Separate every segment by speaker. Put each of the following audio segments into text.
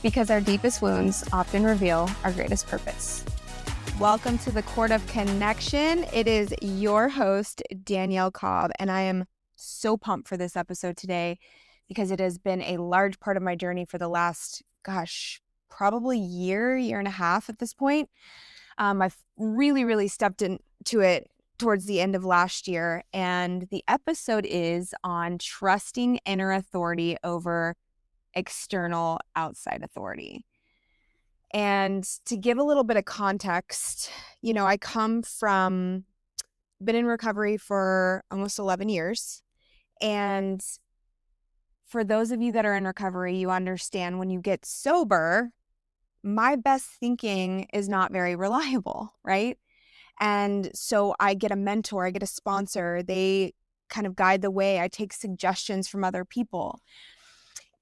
Speaker 1: because our deepest wounds often reveal our greatest purpose. Welcome to the Court of Connection. It is your host, Danielle Cobb, and I am so pumped for this episode today because it has been a large part of my journey for the last, probably year and a half at this point. I've really stepped into it towards the end of last year, and the episode is on trusting inner authority over external outside authority. And to give a little bit of context, I been in recovery for almost 11 years. And for those of you that are in recovery, you understand when you get sober, my best thinking is not very reliable, right? And so I get a mentor, I get a sponsor, they kind of guide the way. I take suggestions from other people.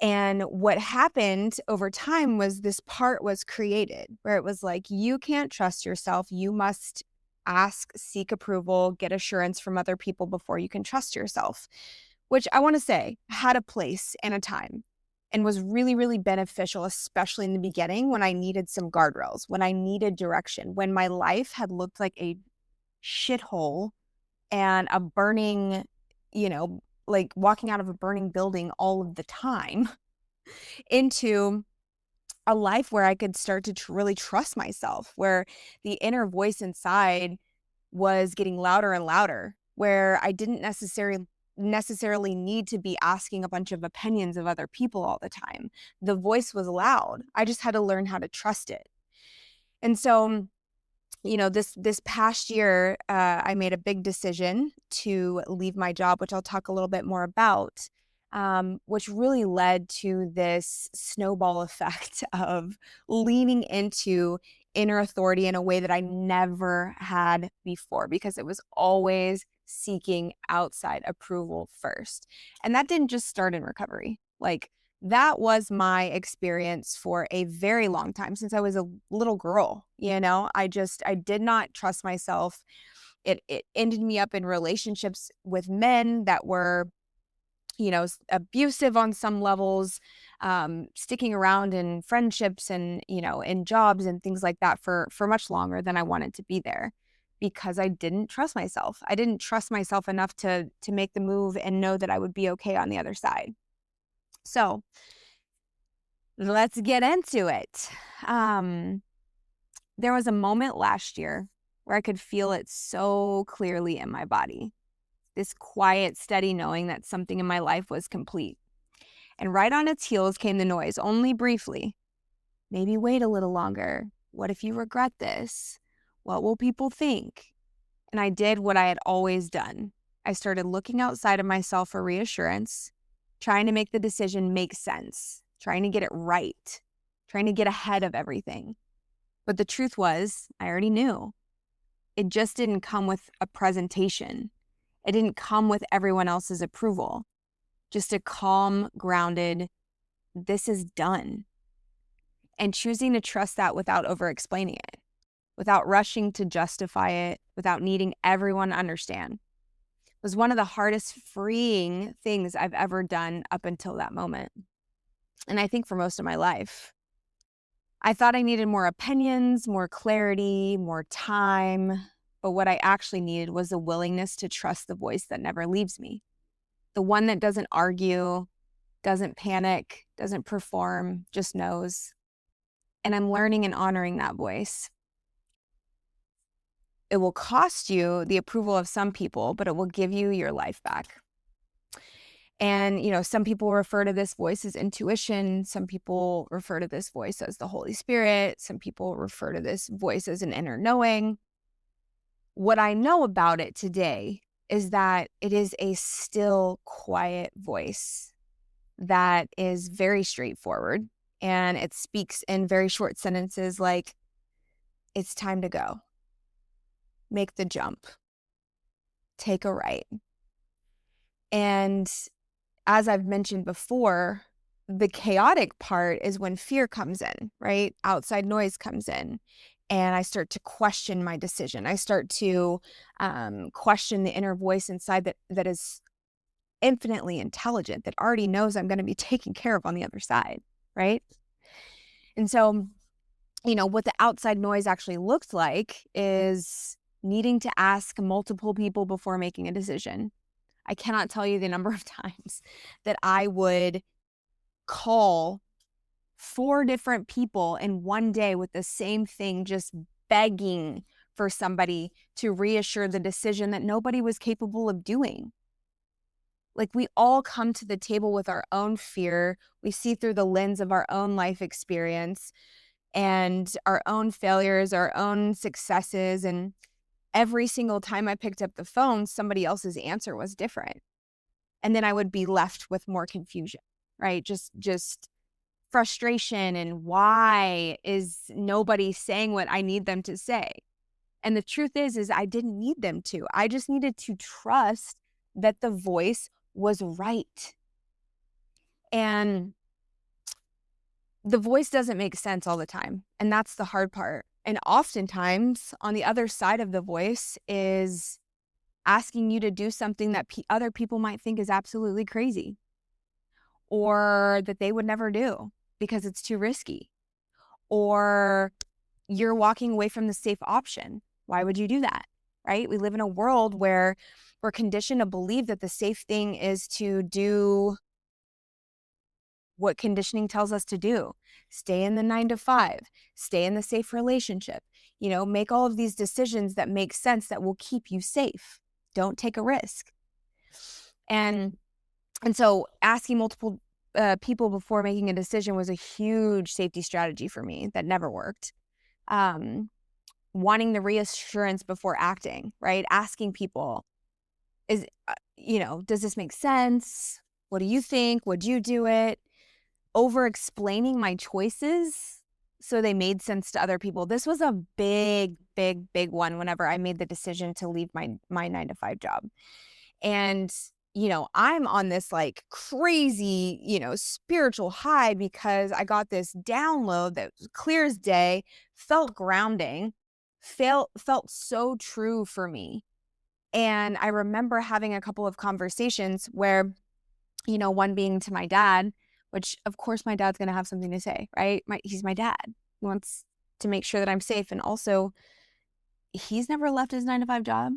Speaker 1: And what happened over time was this part was created where it was like, you can't trust yourself. You must ask, seek approval, get assurance from other people before you can trust yourself, which I want to say had a place and a time and was really beneficial, especially in the beginning when I needed some guardrails, when I needed direction, when my life had looked like a shithole and a burning, like walking out of a burning building all of the time into a life where I could start to really trust myself, where the inner voice inside was getting louder and louder, where I didn't necessarily need to be asking a bunch of opinions of other people all the time. The voice was loud. I just had to learn how to trust it. And so this past year, I made a big decision to leave my job, which I'll talk a little bit more about, which really led to this snowball effect of leaning into inner authority in a way that I never had before, because it was always seeking outside approval first. And that didn't just start in recovery. Like, that was my experience for a very long time, since I was a little girl. I did not trust myself. It ended me up in relationships with men that were, abusive on some levels, sticking around in friendships and, in jobs and things like that for much longer than I wanted to be there, because I didn't trust myself. I didn't trust myself enough to make the move and know that I would be okay on the other side. So let's get into it. There was a moment last year where I could feel it so clearly in my body. This quiet, steady knowing that something in my life was complete. And right on its heels came the noise, only briefly. Maybe wait a little longer. What if you regret this? What will people think? And I did what I had always done. I started looking outside of myself for reassurance, trying to make the decision make sense, trying to get it right, trying to get ahead of everything. But the truth was, I already knew. It just didn't come with a presentation. It didn't come with everyone else's approval. Just a calm, grounded, this is done. And choosing to trust that without over-explaining it, without rushing to justify it, without needing everyone to understand, was one of the hardest freeing things I've ever done up until that moment. And I think for most of my life. I thought I needed more opinions, more clarity, more time. But what I actually needed was a willingness to trust the voice that never leaves me. The one that doesn't argue, doesn't panic, doesn't perform, just knows. And I'm learning and honoring that voice. It will cost you the approval of some people, but it will give you your life back. And, some people refer to this voice as intuition. Some people refer to this voice as the Holy Spirit. Some people refer to this voice as an inner knowing. What I know about it today is that it is a still, quiet voice that is very straightforward. And it speaks in very short sentences like, it's time to go. Make the jump. Take a right. And as I've mentioned before, the chaotic part is when fear comes in, right? Outside noise comes in. And I start to question my decision. I start to question the inner voice inside that is infinitely intelligent, that already knows I'm going to be taken care of on the other side, right? And so, what the outside noise actually looks like is needing to ask multiple people before making a decision. I cannot tell you the number of times that I would call 4 different people in one day with the same thing, just begging for somebody to reassure the decision that nobody was capable of doing. Like, we all come to the table with our own fear. We see through the lens of our own life experience and our own failures, our own successes. And every single time I picked up the phone, somebody else's answer was different. And then I would be left with more confusion, right? Just frustration, and why is nobody saying what I need them to say? And the truth is I didn't need them to. I just needed to trust that the voice was right. And the voice doesn't make sense all the time. And that's the hard part. And oftentimes on the other side of the voice is asking you to do something that other people might think is absolutely crazy, or that they would never do because it's too risky, or you're walking away from the safe option. Why would you do that? Right? We live in a world where we're conditioned to believe that the safe thing is to do what conditioning tells us to do. Stay in the 9 to 5, stay in the safe relationship, make all of these decisions that make sense, that will keep you safe. Don't take a risk. And so asking multiple people before making a decision was a huge safety strategy for me that never worked. Wanting the reassurance before acting, right? Asking people, does this make sense? What do you think? Would you do it? Over explaining my choices so they made sense to other people. This was a big, big, big one whenever I made the decision to leave my 9 to 5 job. And, I'm on this like crazy, spiritual high because I got this download that was clear as day, felt grounding, felt so true for me. And I remember having a couple of conversations where, one being to my dad, which of course my dad's going to have something to say, right? He's my dad. He wants to make sure that I'm safe. And also, he's never left his 9 to 5 job.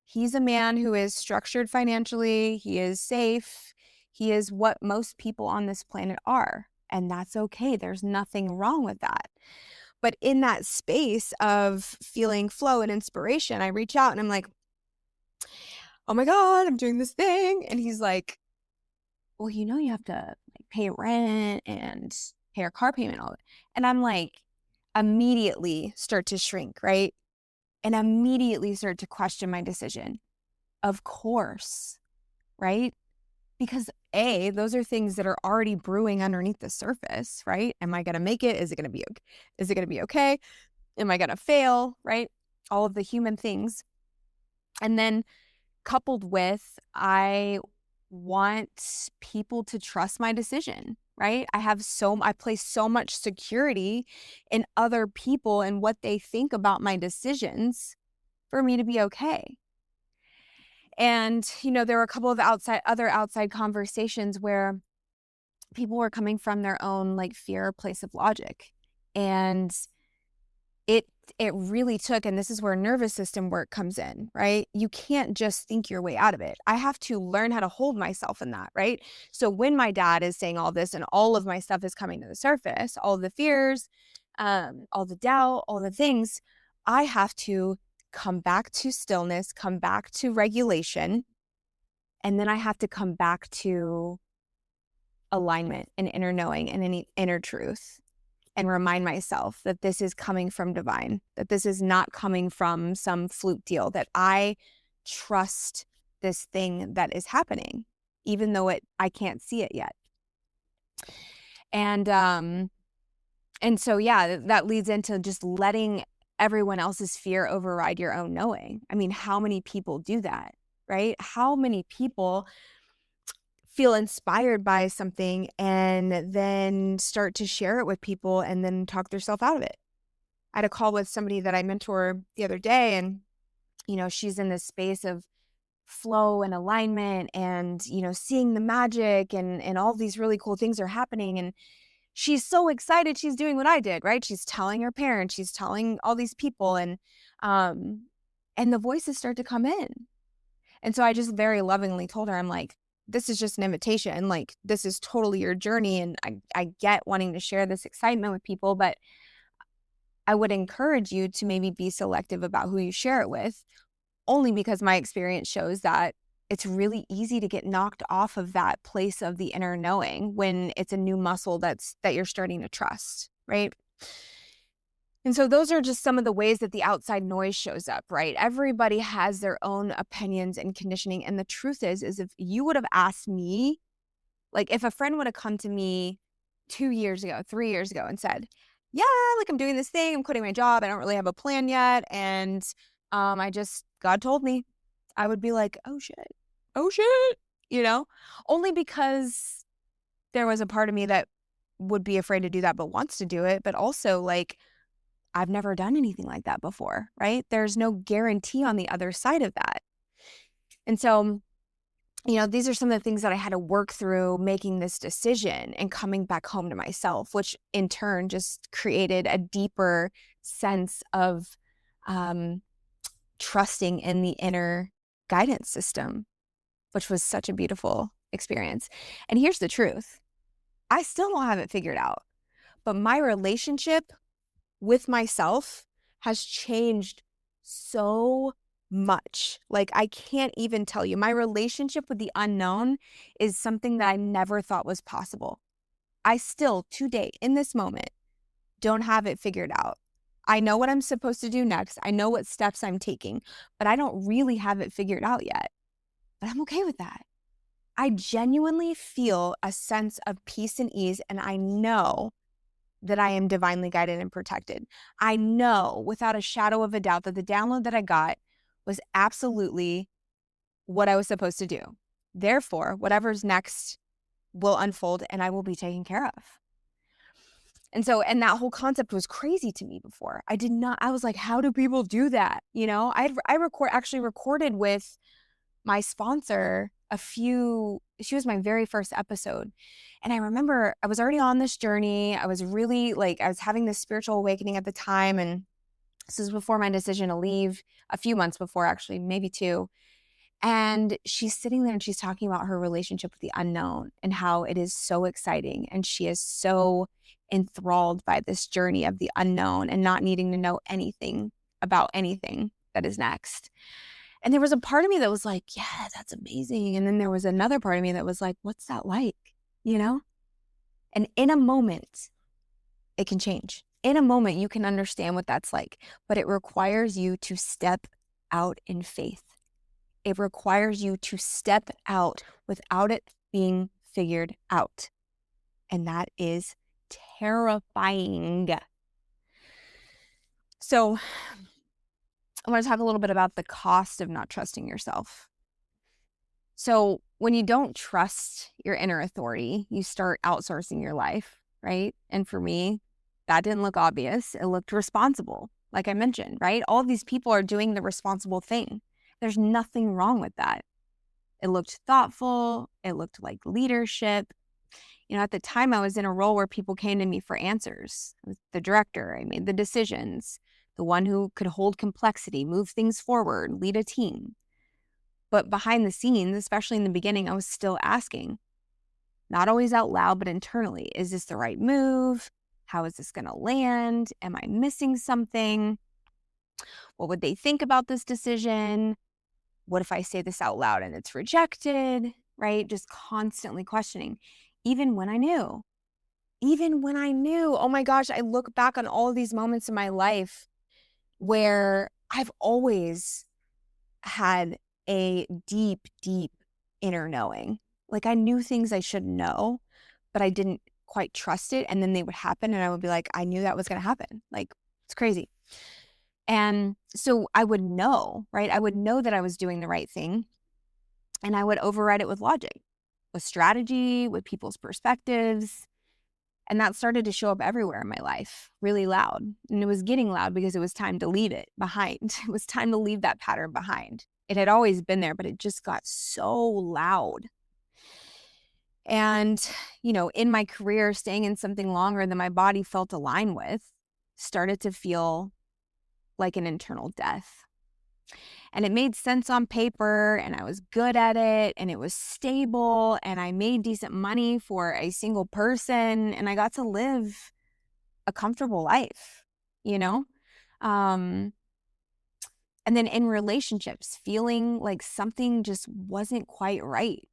Speaker 1: He's a man who is structured financially. He is safe. He is what most people on this planet are. And that's okay. There's nothing wrong with that. But in that space of feeling flow and inspiration, I reach out and I'm like, oh my God, I'm doing this thing. And he's like, well, you have to pay rent and pay our car payment, all that. And I'm like, immediately start to shrink, right? And immediately start to question my decision. Of course, right? Because those are things that are already brewing underneath the surface, right? Am I going to make it? Is it going to be okay? Am I going to fail, right? All of the human things. And then coupled with, I want people to trust my decision, right? I place so much security in other people and what they think about my decisions for me to be okay. And, there were a couple of other outside conversations where people were coming from their own fear place of logic. And it really took, and this is where nervous system work comes in, right? You can't just think your way out of it. I have to learn how to hold myself in that, right? So when my dad is saying all this and all of my stuff is coming to the surface, all the fears, all the doubt, all the things, I have to come back to stillness, come back to regulation, and then I have to come back to alignment and inner knowing and any inner truth, and remind myself that this is coming from divine, that this is not coming from some fluke deal, that I trust this thing that is happening, even though I can't see it yet. And so, yeah, that leads into just letting everyone else's fear override your own knowing. I mean, how many people do that, right? How many people feel inspired by something and then start to share it with people and then talk themselves out of it? I had a call with somebody that I mentor the other day, and, she's in this space of flow and alignment and, seeing the magic and all these really cool things are happening. And she's so excited she's doing what I did, right? She's telling her parents, she's telling all these people, um, and the voices start to come in. And so I just very lovingly told her, I'm like, this is just an invitation. Like, this is totally your journey. And I get wanting to share this excitement with people, but I would encourage you to maybe be selective about who you share it with, only because my experience shows that it's really easy to get knocked off of that place of the inner knowing when it's a new muscle that you're starting to trust, right? And so those are just some of the ways that the outside noise shows up, right? Everybody has their own opinions and conditioning. And the truth is if you would have asked me, like if a friend would have come to me 2 years ago, 3 years ago and said, yeah, like I'm doing this thing, I'm quitting my job, I don't really have a plan yet. And God told me, I would be like, oh shit, only because there was a part of me that would be afraid to do that, but wants to do it. But also like, I've never done anything like that before, right? There's no guarantee on the other side of that. And so, these are some of the things that I had to work through making this decision and coming back home to myself, which in turn just created a deeper sense of trusting in the inner guidance system, which was such a beautiful experience. And here's the truth. I still don't have it figured out, but my relationship with myself has changed so much. Like, I can't even tell you. My relationship with the unknown is something that I never thought was possible. I still, to date, in this moment, don't have it figured out. I know what I'm supposed to do next. I know what steps I'm taking, but I don't really have it figured out yet. But I'm okay with that. I genuinely feel a sense of peace and ease, and I know that I am divinely guided and protected. I know without a shadow of a doubt that the download that I got was absolutely what I was supposed to do. Therefore, whatever's next will unfold and I will be taken care of. And that whole concept was crazy to me before. I was like, how do people do that? Actually recorded with my sponsor she was my very first episode. And I remember I was already on this journey. I was having this spiritual awakening at the time. And this was before my decision to leave, a few months before, actually, maybe 2. And she's sitting there and she's talking about her relationship with the unknown and how it is so exciting. And she is so enthralled by this journey of the unknown and not needing to know anything about anything that is next. And there was a part of me that was like, yeah, that's amazing. And then there was another part of me that was like, what's that like? And in a moment, it can change. In a moment, you can understand what that's like, but it requires you to step out in faith. It requires you to step out without it being figured out. And that is terrifying. So I want to talk a little bit about the cost of not trusting yourself. So when you don't trust your inner authority, you start outsourcing your life, right? And for me, that didn't look obvious. It looked responsible, like I mentioned, right? All of these people are doing the responsible thing. There's nothing wrong with that. It looked thoughtful. It looked like leadership. At the time, I was in a role where people came to me for answers. I was the director. I made the decisions, the one who could hold complexity, move things forward, lead a team. But behind the scenes, especially in the beginning, I was still asking, not always out loud, but internally, is this the right move? How is this going to land? Am I missing something? What would they think about this decision? What if I say this out loud and it's rejected, right? Just constantly questioning, even when I knew, oh my gosh, I look back on all of these moments in my life where I've always had a deep, deep inner knowing. Like I knew things I should know, but I didn't quite trust it. And then they would happen and I would be like, I knew that was going to happen. Like, it's crazy. And so I would know, right? I would know that I was doing the right thing. And I would override it with logic, with strategy, with people's perspectives. And that started to show up everywhere in my life, really loud. And it was getting loud because it was time to leave it behind. It was time to leave that pattern behind. It had always been there, but it just got so loud. And, in my career, staying in something longer than my body felt aligned with started to feel like an internal death. And it made sense on paper, and I was good at it, and it was stable, and I made decent money for a single person, and I got to live a comfortable life, you know? Um, and then in relationships, feeling like something just wasn't quite right,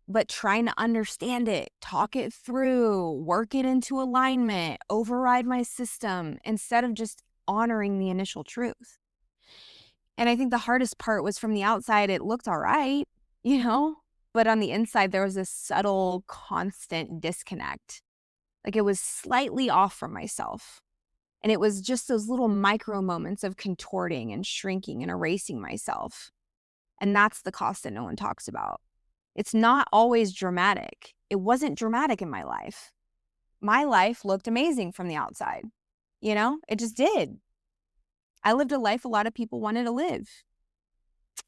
Speaker 1: but trying to understand it, talk it through, work it into alignment, override my system instead of just honoring the initial truth. And I think the hardest part was from the outside, it looked all right, you know, but on the inside, there was this subtle, constant disconnect. Like it was slightly off from myself. And it was just those little micro moments of contorting and shrinking and erasing myself. And that's the cost that no one talks about. It's not always dramatic. It wasn't dramatic in my life. My life looked amazing from the outside. It just did. I lived a life a lot of people wanted to live.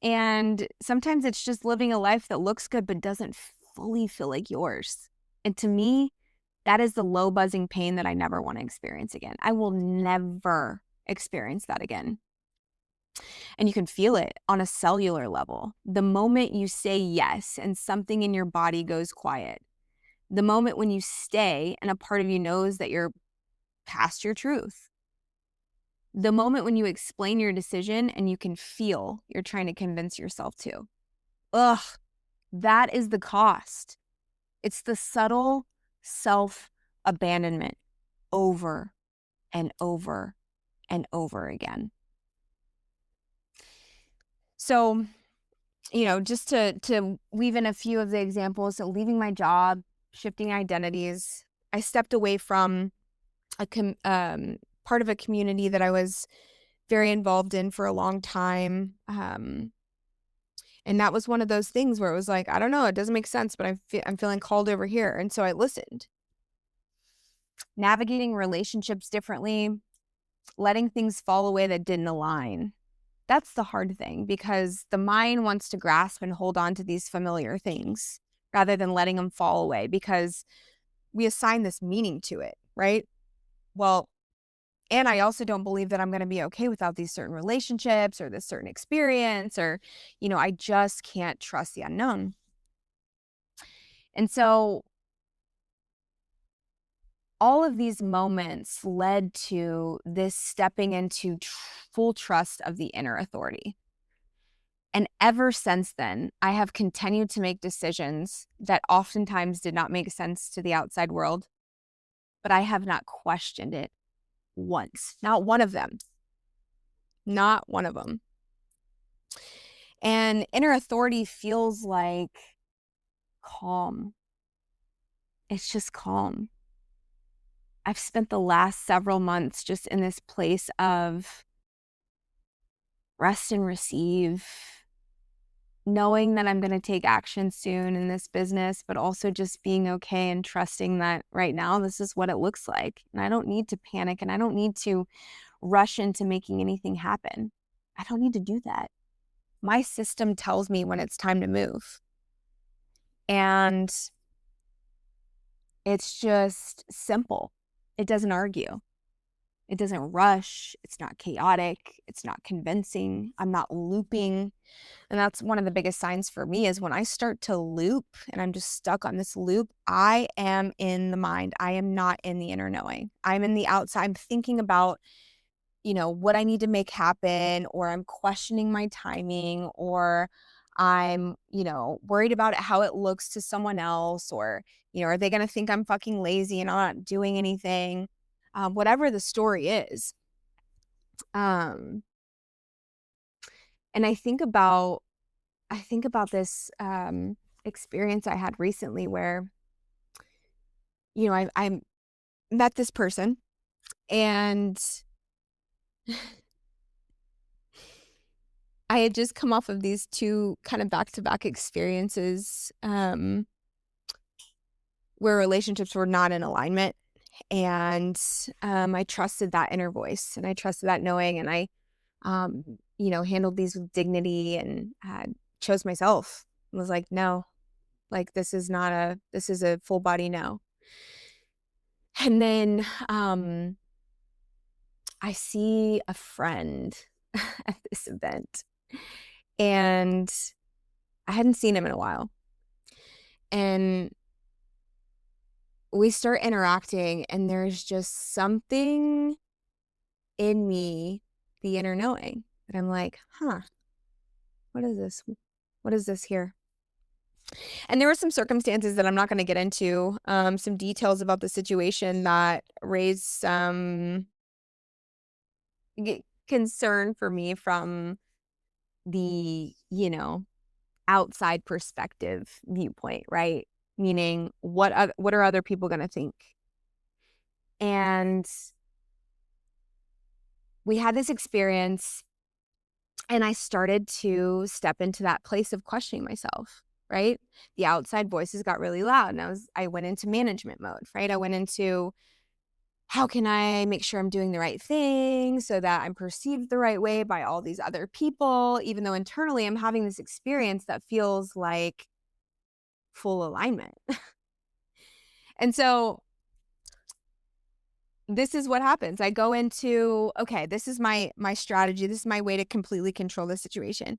Speaker 1: And sometimes it's just living a life that looks good but doesn't fully feel like yours. And to me, that is the low buzzing pain that I never want to experience again. I will never experience that again. And you can feel it on a cellular level. The moment you say yes and something in your body goes quiet, the moment when you stay and a part of you knows that you're past your truth, the moment when you explain your decision and you can feel you're trying to convince yourself to. Ugh, that is the cost. It's the subtle self-abandonment over and over and over again. So, just to weave in a few of the examples, so leaving my job, shifting identities, I stepped away from part of a community that I was very involved in for a long time. And that was one of those things where it was like, I don't know, it doesn't make sense, but I'm feeling called over here. And so I listened. Navigating relationships differently, letting things fall away that didn't align. That's the hard thing because the mind wants to grasp and hold on to these familiar things rather than letting them fall away because we assign this meaning to it, right? Well, and I also don't believe that I'm going to be okay without these certain relationships or this certain experience or, I just can't trust the unknown. And so all of these moments led to this stepping into full trust of the inner authority. And ever since then, I have continued to make decisions that oftentimes did not make sense to the outside world, but I have not questioned it once. Not one of them. Not one of them. And inner authority feels like calm. It's just calm. I've spent the last several months just in this place of rest and receive, knowing that I'm going to take action soon in this business, but also just being okay and trusting that right now this is what it looks like. And I don't need to panic and I don't need to rush into making anything happen. I don't need to do that. My system tells me when it's time to move. And it's just simple. It doesn't argue. It doesn't rush. It's not chaotic. It's not convincing. I'm not looping. And that's one of the biggest signs for me is when I start to loop and I'm just stuck on this loop, I am in the mind. I am not in the inner knowing. I'm in the outside. I'm thinking about, what I need to make happen, or I'm questioning my timing, or I'm, worried about how it looks to someone else, or, are they going to think I'm fucking lazy and I'm not doing anything? Whatever the story is. And I think about this experience I had recently where, I met this person and I had just come off of these two kind of back-to-back experiences where relationships were not in alignment. And I trusted that inner voice and I trusted that knowing. And I, handled these with dignity and chose myself. I was like, no, Like, this is a full body no. And then, I see a friend at this event, and I hadn't seen him in a while. And we start interacting, and there's just something in me, the inner knowing, that I'm like, huh, what is this? What is this here? And there were some circumstances that I'm not going to get into, some details about the situation that raised some concern for me from the, outside perspective viewpoint, right? Meaning, what are other people going to think? And we had this experience, and I started to step into that place of questioning myself, right? The outside voices got really loud, and I went into management mode, right? I went into, how can I make sure I'm doing the right thing so that I'm perceived the right way by all these other people, even though internally I'm having this experience that feels like full alignment. And so this is what happens. I go into, okay, this is my strategy. This is my way to completely control the situation.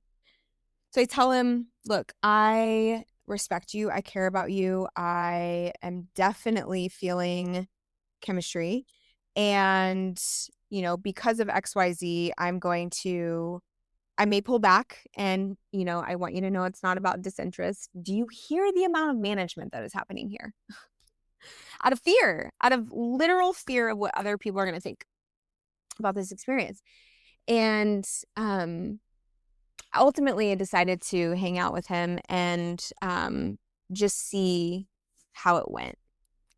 Speaker 1: So I tell him, look, I respect you. I care about you. I am definitely feeling chemistry. And, because of XYZ, I may pull back, and, I want you to know it's not about disinterest. Do you hear the amount of management that is happening here? Out of literal fear of what other people are going to think about this experience. And, ultimately I decided to hang out with him and, just see how it went,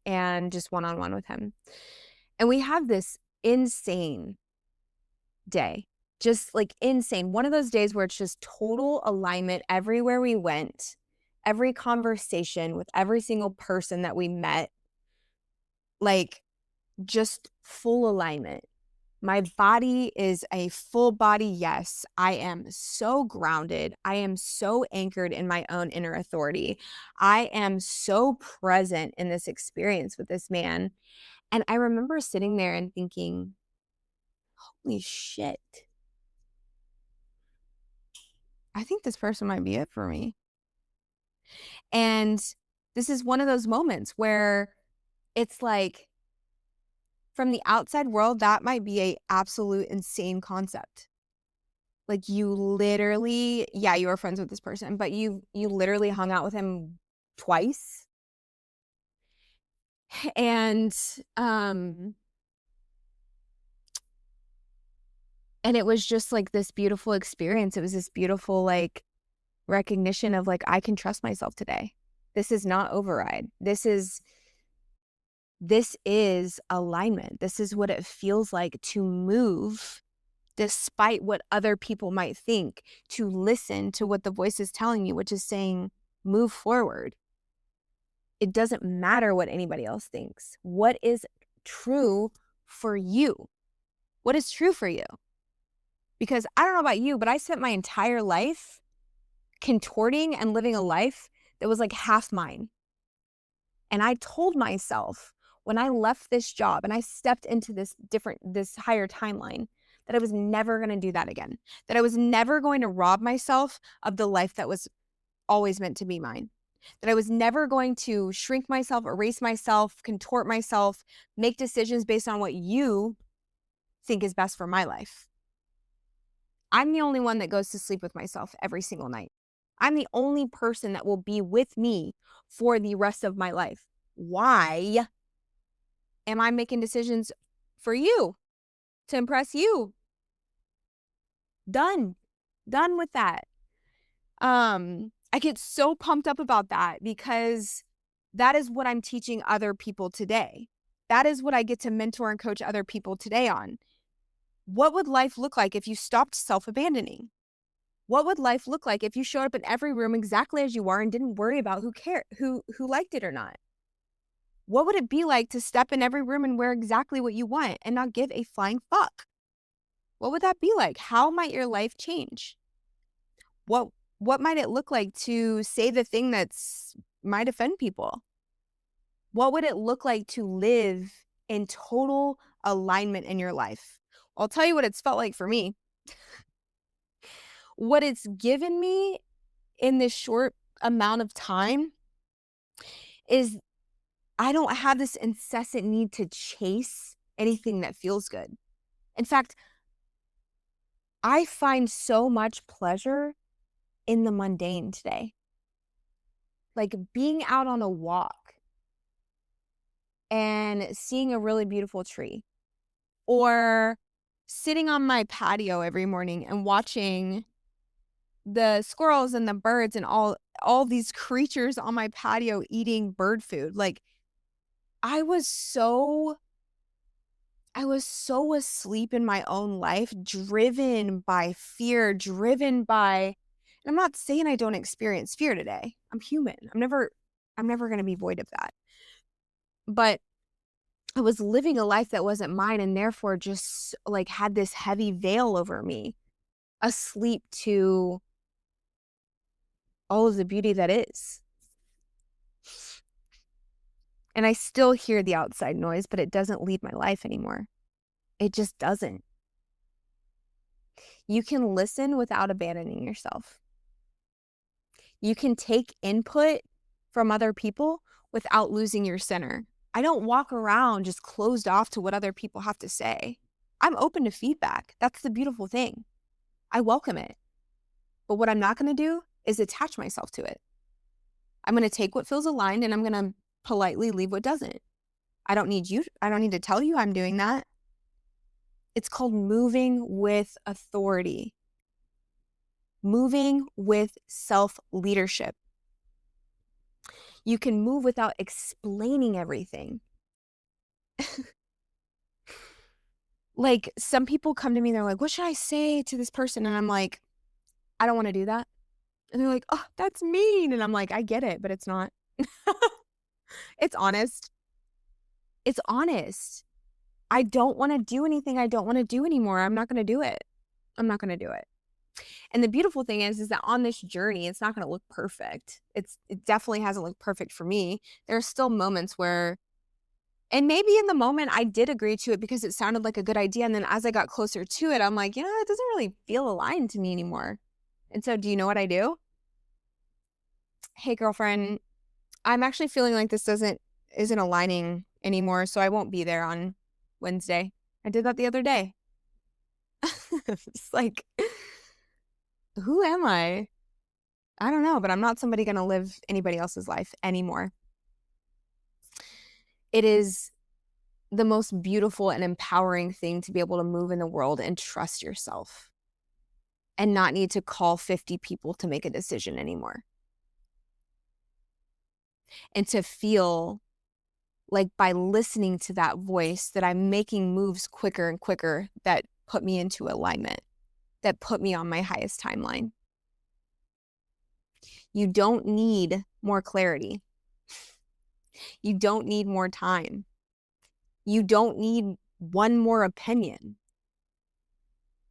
Speaker 1: and just one-on-one with him. And we have this insane day, just like insane. One of those days where it's just total alignment everywhere we went, every conversation with every single person that we met, like just full alignment. My body is a full body yes. I am so grounded. I am so anchored in my own inner authority. I am so present in this experience with this man. And I remember sitting there and thinking, holy shit, I think this person might be it for me. And this is one of those moments where it's like, from the outside world, that might be a absolute insane concept. Like, you literally, yeah, you were friends with this person, but you literally hung out with him twice. And um and it was just like this beautiful experience. It was this beautiful, like, recognition of, like, I can trust myself today. This is not override. This is alignment. This is what it feels like to move despite what other people might think, to listen to what the voice is telling you, which is saying, move forward. It doesn't matter what anybody else thinks. What is true for you? What is true for you? Because I don't know about you, but I spent my entire life contorting and living a life that was like half mine. And I told myself when I left this job and I stepped into this higher timeline, that I was never going to do that again. That I was never going to rob myself of the life that was always meant to be mine. That I was never going to shrink myself, erase myself, contort myself, make decisions based on what you think is best for my life. I'm the only one that goes to sleep with myself every single night. I'm the only person that will be with me for the rest of my life. Why am I making decisions for you, to impress you? Done. Done with that. I get so pumped up about that because that is what I'm teaching other people today. That is what I get to mentor and coach other people today on. What would life look like if you stopped self-abandoning? What would life look like if you showed up in every room exactly as you are and didn't worry about who liked it or not? What would it be like to step in every room and wear exactly what you want and not give a flying fuck? What would that be like? How might your life change? What might it look like to say the thing that's might offend people. What would it look like to live in total alignment in your life? I'll tell you what it's felt like for me. What it's given me in this short amount of time is I don't have this incessant need to chase anything that feels good. In fact, I find so much pleasure in the mundane today. Like being out on a walk and seeing a really beautiful tree, or sitting on my patio every morning and watching the squirrels and the birds and all these creatures on my patio eating bird food. Like I was so asleep in my own life, driven by fear, driven by, and I'm not saying I don't experience fear today. I'm human. I'm never going to be void of that. But I was living a life that wasn't mine, and therefore just like had this heavy veil over me, asleep to all of the beauty that is. And I still hear the outside noise, but it doesn't lead my life anymore. It just doesn't. You can listen without abandoning yourself. You can take input from other people without losing your center. I don't walk around just closed off to what other people have to say. I'm open to feedback. That's the beautiful thing. I welcome it. But what I'm not going to do is attach myself to it. I'm going to take what feels aligned and I'm going to politely leave what doesn't. I don't need to tell you I'm doing that. It's called moving with authority. Moving with self-leadership. You can move without explaining everything. Like some people come to me, they're like, what should I say to this person? And I'm like, I don't want to do that. And they're like, oh, that's mean. And I'm like, I get it, but it's not. It's honest. It's honest. I don't want to do anything I don't want to do anymore. I'm not going to do it. I'm not going to do it. And the beautiful thing is that on this journey, it's not going to look perfect. It definitely hasn't looked perfect for me. There are still moments where, and maybe in the moment I did agree to it because it sounded like a good idea. And then as I got closer to it, I'm like, it doesn't really feel aligned to me anymore. And so do you know what I do? Hey, girlfriend, I'm actually feeling like this isn't aligning anymore. So I won't be there on Wednesday. I did that the other day. It's like, who am I? I don't know, but I'm not somebody going to live anybody else's life anymore. It is the most beautiful and empowering thing to be able to move in the world and trust yourself and not need to call 50 people to make a decision anymore. And to feel like by listening to that voice that I'm making moves quicker and quicker that put me into alignment, that put me on my highest timeline. You don't need more clarity. You don't need more time. You don't need one more opinion.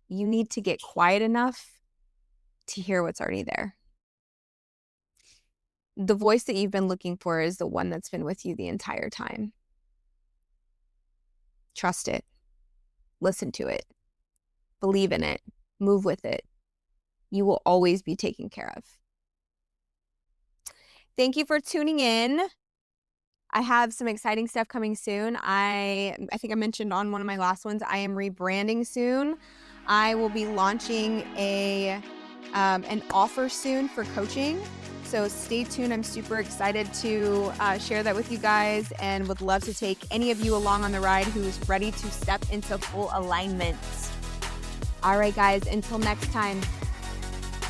Speaker 1: You need to get quiet enough to hear what's already there. The voice that you've been looking for is the one that's been with you the entire time. Trust it. Listen to it. Believe in it. Move with it. You will always be taken care of. Thank you for tuning in. I have some exciting stuff coming soon. I think I mentioned on one of my last ones, I am rebranding soon. I will be launching an offer soon for coaching. So stay tuned. I'm super excited to share that with you guys and would love to take any of you along on the ride who's ready to step into full alignment. All right, guys, until next time,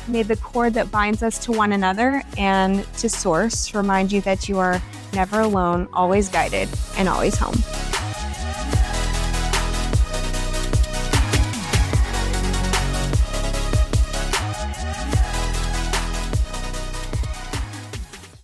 Speaker 1: may the cord that binds us to one another and to Source remind you that you are never alone, always guided, and always home.